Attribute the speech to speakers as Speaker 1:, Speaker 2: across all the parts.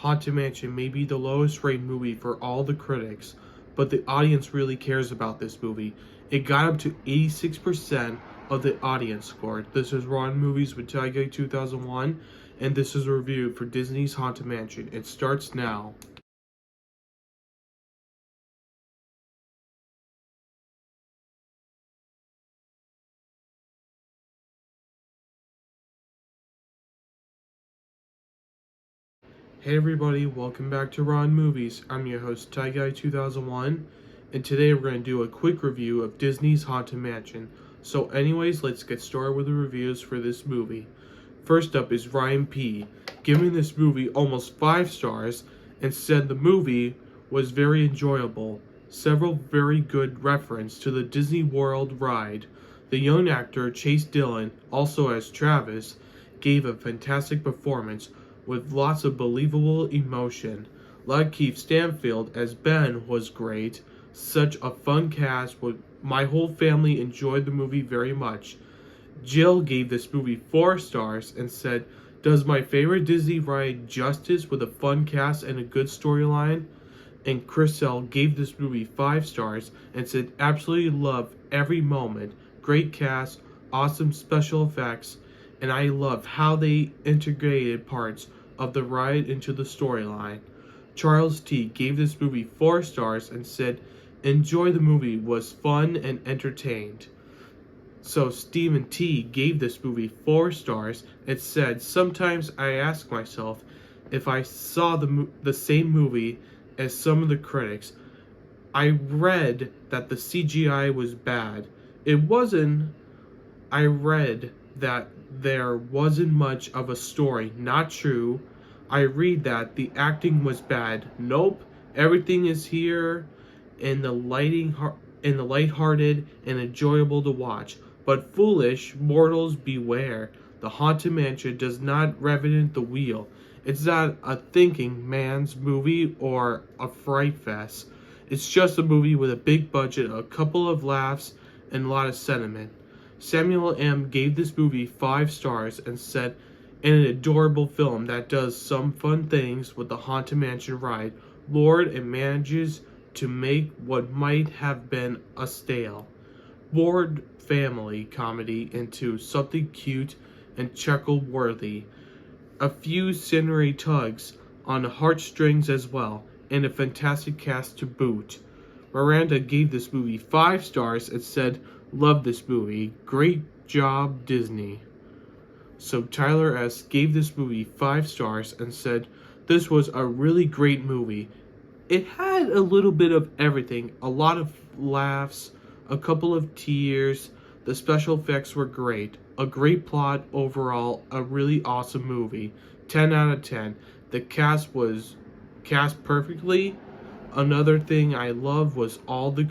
Speaker 1: Haunted Mansion may be the lowest rated movie for all the critics, but the audience really cares about this movie. It got up to 86% of the audience score. This is Rotten Movies with Tiger 2001, and this is a review for Disney's Haunted Mansion. It starts now. Hey everybody, welcome back to Rotten Movies. I'm your host, TyGuy2001, and today we're going to do a quick review of Disney's Haunted Mansion. So anyways, let's get started with the reviews for this movie. First up is Ryan P., giving this movie almost 5 stars and said the movie was very enjoyable. Several very good reference to the Disney World ride. The young actor Chase Dillon, also as Travis, gave a fantastic performance with lots of believable emotion. Lakeith Stanfield as Ben was great. Such a fun cast. My whole family enjoyed the movie very much. Jill gave this movie 4 stars and said, "Does my favorite Disney ride justice with a fun cast and a good storyline?" And Chriselle gave this movie 5 stars and said, "Absolutely love every moment. Great cast, awesome special effects, and I love how they integrated parts of the ride into the storyline." Charles T. gave this movie 4 stars and said, "Enjoy the movie, was fun and entertained." So Stephen T. gave this movie 4 stars and said, "Sometimes I ask myself if I saw the same movie as some of the critics. I read that the CGI was bad. It wasn't. I read that there wasn't much of a story. Not true. I read that the acting was bad. Nope. Everything is here in the lighthearted and enjoyable to watch. But foolish mortals beware. The Haunted Mansion does not reinvent the wheel. It's not a thinking man's movie or a fright fest. It's just a movie with a big budget, a couple of laughs, and a lot of sentiment." Samuel M. gave this movie 5 stars and said, "An adorable film that does some fun things with the Haunted Mansion ride. Lord, it manages to make what might have been a stale, bored family comedy into something cute and chuckle-worthy. A few scenery tugs on the heartstrings as well, and a fantastic cast to boot." Miranda gave this movie 5 stars and said, "Love this movie. Great job, Disney." So Tyler S. gave this movie 5 stars and said, "This was a really great movie. It had a little bit of everything, a lot of laughs, a couple of tears. The special effects were great. A great plot overall, a really awesome movie. 10 out of 10. The cast was cast perfectly. Another thing I love was all the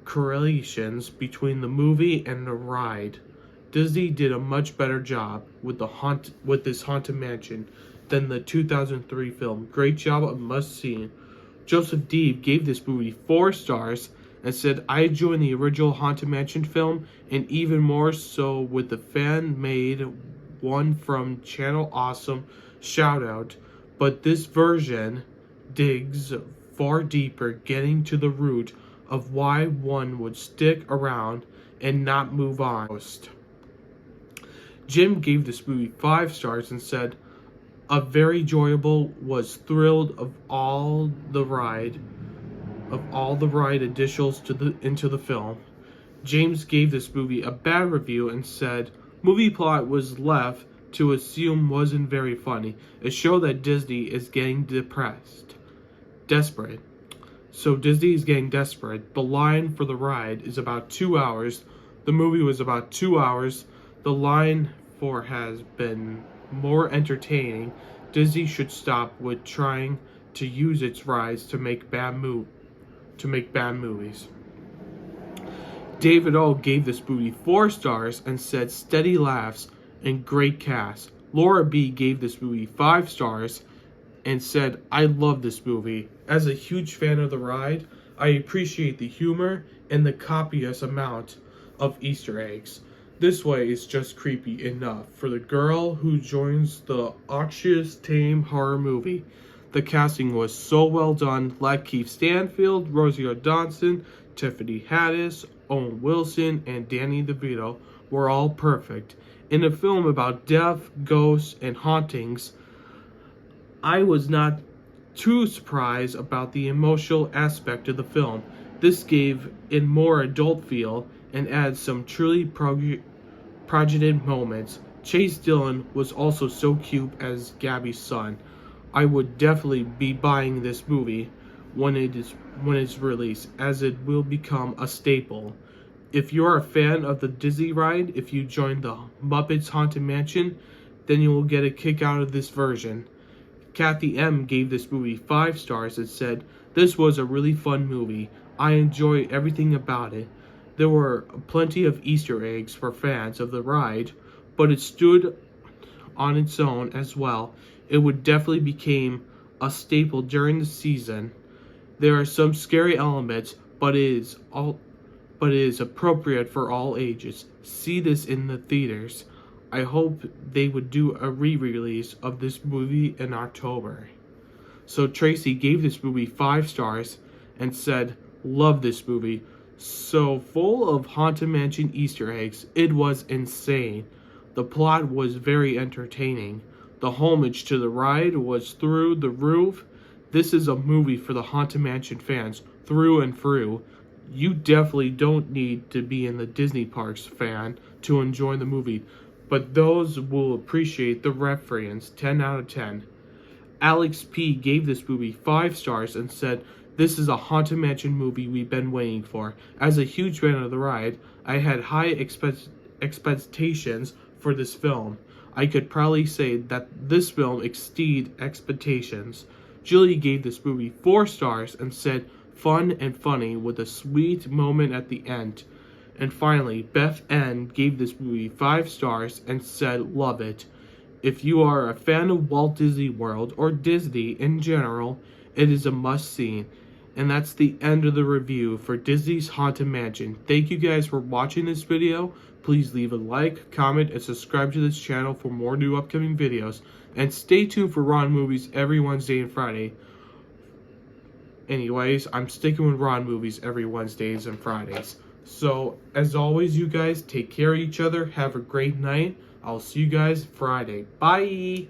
Speaker 1: correlations between the movie and the ride. Disney did a much better job with this Haunted Mansion than the 2003 film. Great job, a must see." Joseph Deeb gave this movie 4 stars and said, "I enjoyed the original Haunted Mansion film, and even more so with the fan-made one from Channel Awesome, shout out. But this version digs far deeper, getting to the root of why one would stick around and not move on." Jim gave this movie 5 stars and said, "A very enjoyable, was thrilled of all the ride additions into the film." James gave this movie a bad review and said, "Movie plot was left to assume wasn't very funny. It showed that Disney is getting desperate. So Disney is getting desperate. The line for the ride is about 2 hours. The movie was about 2 hours. The line for has been more entertaining. Disney should stop with trying to use its rides to make bad movies." David O. gave this movie 4 stars and said, "Steady laughs and great cast." Laura B. gave this movie 5 stars and said, "I love this movie. As a huge fan of the ride, I appreciate the humor and the copious amount of Easter eggs. This way is just creepy enough for the girl who joins the Oxy's Tame horror movie. The casting was so well done. Lakeith Stanfield, Rosie O'Donnell, Tiffany Haddish, Owen Wilson, and Danny DeVito were all perfect. In a film about death, ghosts, and hauntings, I was not too surprised about the emotional aspect of the film. This gave it more adult feel and adds some truly poignant moments. Chase Dillon was also so cute as Gabby's son. I would definitely be buying this movie when it's released, as it will become a staple. If you're a fan of the Disney ride, if you join the Muppets Haunted Mansion, then you will get a kick out of this version. Kathy M gave this movie 5 stars and said, "This was a really fun movie. I enjoy everything about it. There were plenty of Easter eggs for fans of the ride, but it stood on its own as well. It would definitely become a staple during the season. There are some scary elements, but it is appropriate for all ages. See this in the theaters. I hope they would do a re-release of this movie in October." So Tracy gave this movie 5 stars and said, "Love this movie. So full of Haunted Mansion Easter eggs, it was insane. The plot was very entertaining. The homage to the ride was through the roof. This is a movie for the Haunted Mansion fans, through and through. You definitely don't need to be in the Disney parks fan to enjoy the movie, but those will appreciate the reference. 10 out of 10. Alex P gave this movie 5 stars and said, "This is a Haunted Mansion movie we've been waiting for. As a huge fan of the ride, I had high expectations for this film. I could probably say that this film exceeded expectations." Julie gave this movie 4 stars and said, "Fun and funny with a sweet moment at the end." And finally, Beth N gave this movie 5 stars and said, "Love it. If you are a fan of Walt Disney World or Disney in general, it is a must-see." And that's the end of the review for Disney's Haunted Mansion. Thank you guys for watching this video. Please leave a like, comment, and subscribe to this channel for more new upcoming videos. And stay tuned for Ron Movies every Wednesday and Friday. Anyways, I'm sticking with Ron Movies every Wednesdays and Fridays. So, as always, you guys, take care of each other. Have a great night. I'll see you guys Friday. Bye!